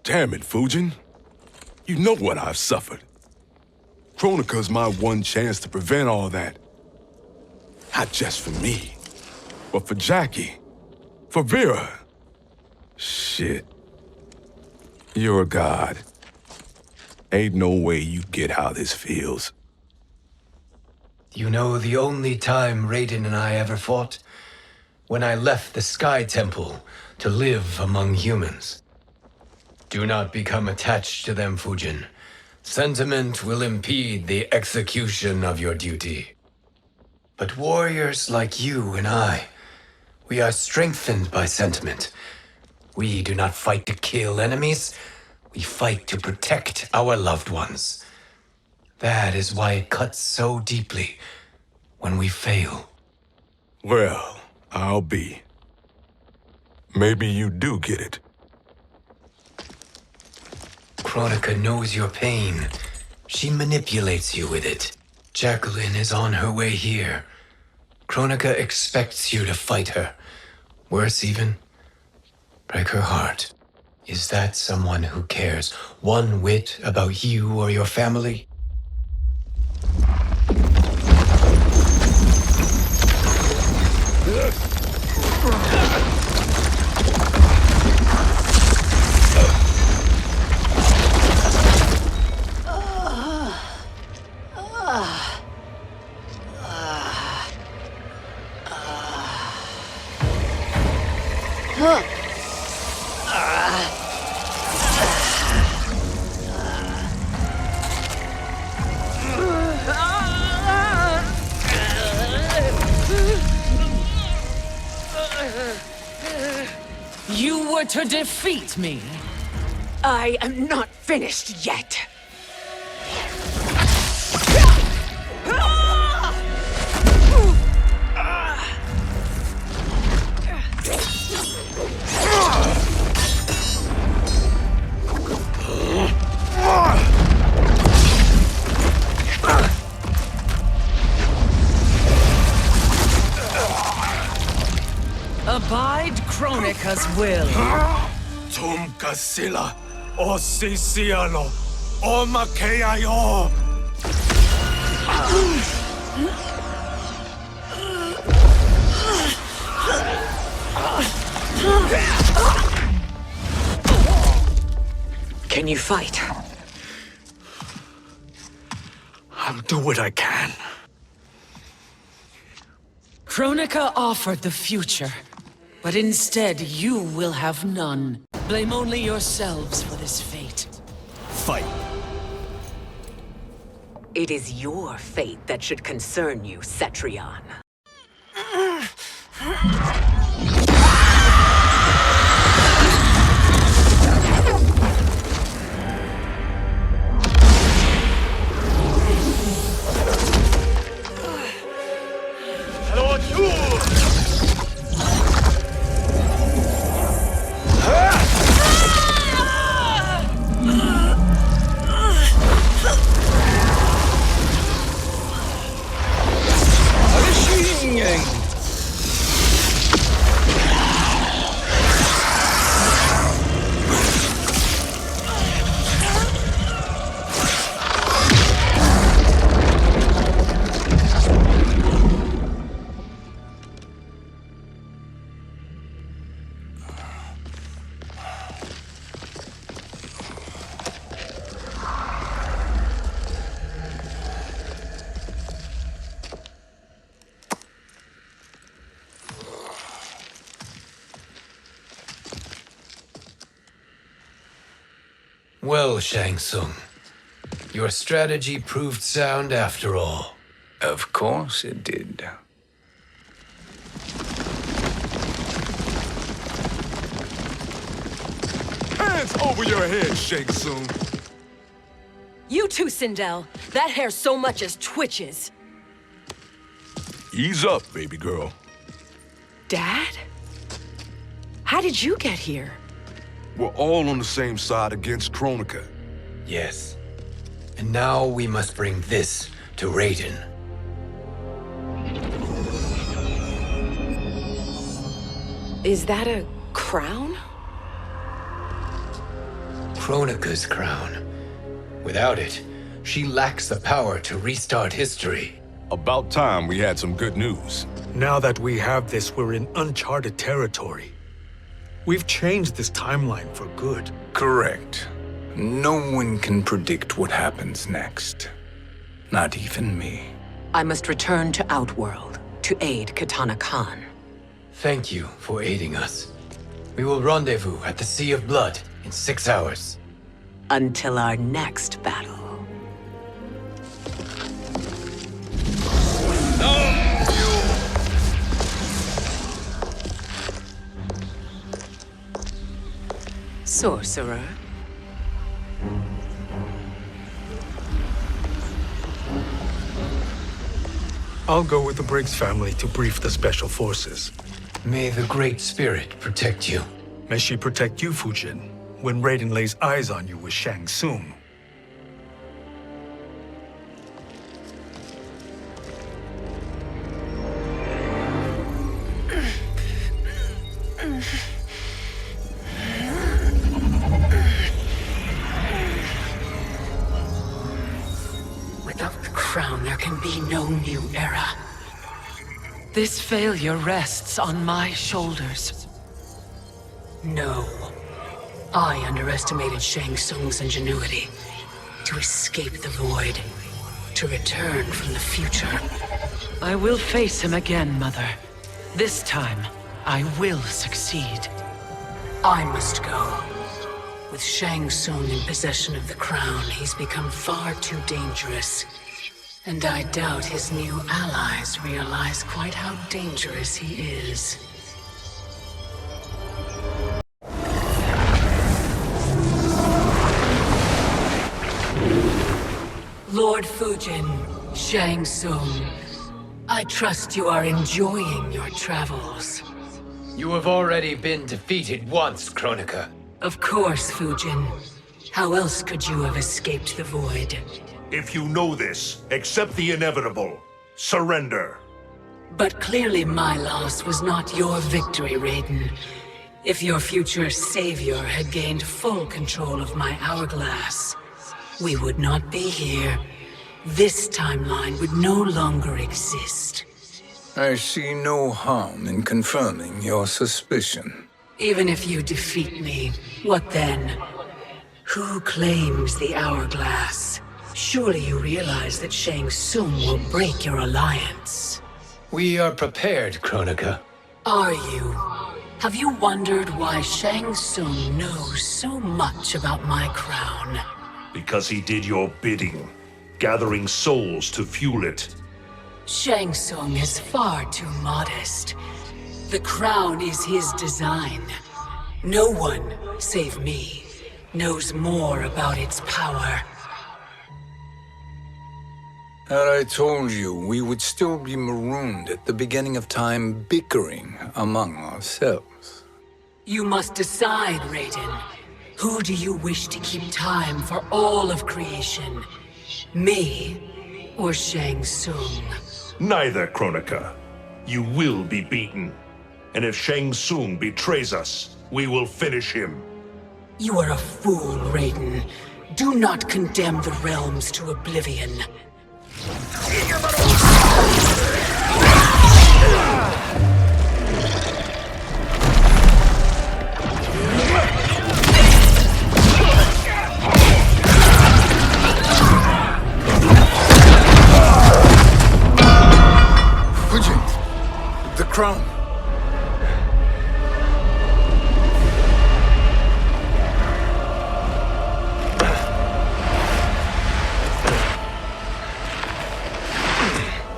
Damn it, Fujin. You know what I've suffered. Kronika's my one chance to prevent all that. Not just for me, but for Jackie, for Vera. Shit. You're a god. Ain't no way you get how this feels. You know the only time Raiden and I ever fought? When I left the Sky Temple to live among humans. Do not become attached to them, Fujin. Sentiment will impede the execution of your duty. But warriors like you and I, we are strengthened by sentiment. We do not fight to kill enemies. We fight to protect our loved ones. That is why it cuts so deeply when we fail. Well, I'll be. Maybe you do get it. Kronika knows your pain. She manipulates you with it. Jacqueline is on her way here. Kronika expects you to fight her. Worse even, break her heart. Is that someone who cares one whit about you or your family? You were to defeat me. I am not finished yet. Abide Kronika's will. Tum kasila, o sisialo, o makeayo. Can you fight? I'll do what I can. Kronika offered the future, but instead you will have none. Blame only yourselves for this fate. Fight. It is your fate that should concern you, Cetrion. Well, Shang Tsung, your strategy proved sound after all. Of course it did. Hands over your head, Shang Tsung. You too, Sindel. That hair so much as twitches. Ease up, baby girl. Dad? How did you get here? We're all on the same side against Kronika. Yes. And now we must bring this to Raiden. Is that a crown? Kronika's crown. Without it, she lacks the power to restart history. About time we had some good news. Now that we have this, we're in uncharted territory. We've changed this timeline for good. Correct. No one can predict what happens next. Not even me. I must return to Outworld to aid Kitana Khan. Thank you for aiding us. We will rendezvous at the Sea of Blood in 6 hours. Until our next battle. Sorcerer. I'll go with the Briggs family to brief the Special Forces. May the Great Spirit protect you. May she protect you, Fujin, when Raiden lays eyes on you with Shang Tsung. Without the crown, there can be no new era. This failure rests on my shoulders. No. I underestimated Shang Tsung's ingenuity. To escape the void. To return from the future. I will face him again, Mother. This time, I will succeed. I must go. With Shang Tsung in possession of the crown, he's become far too dangerous. And I doubt his new allies realize quite how dangerous he is. Lord Fujin, Shang Tsung, I trust you are enjoying your travels. You have already been defeated once, Kronika. Of course, Fujin. How else could you have escaped the void? If you know this, accept the inevitable. Surrender. But clearly my loss was not your victory, Raiden. If your future savior had gained full control of my hourglass, we would not be here. This timeline would no longer exist. I see no harm in confirming your suspicion. Even if you defeat me, what then? Who claims the hourglass? Surely you realize that Shang Tsung will break your alliance. We are prepared, Kronika. Are you? Have you wondered why Shang Tsung knows so much about my crown? Because he did your bidding, gathering souls to fuel it. Shang Tsung is far too modest. The crown is his design. No one, save me, knows more about its power. Had I told you, we would still be marooned at the beginning of time, bickering among ourselves. You must decide, Raiden. Who do you wish to keep time for all of creation? Me or Shang Tsung? Neither, Kronika. You will be beaten. And if Shang Tsung betrays us, we will finish him. You are a fool, Raiden. Do not condemn the realms to oblivion. The crown.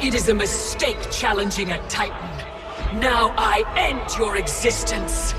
It is a mistake challenging a Titan. Now I end your existence.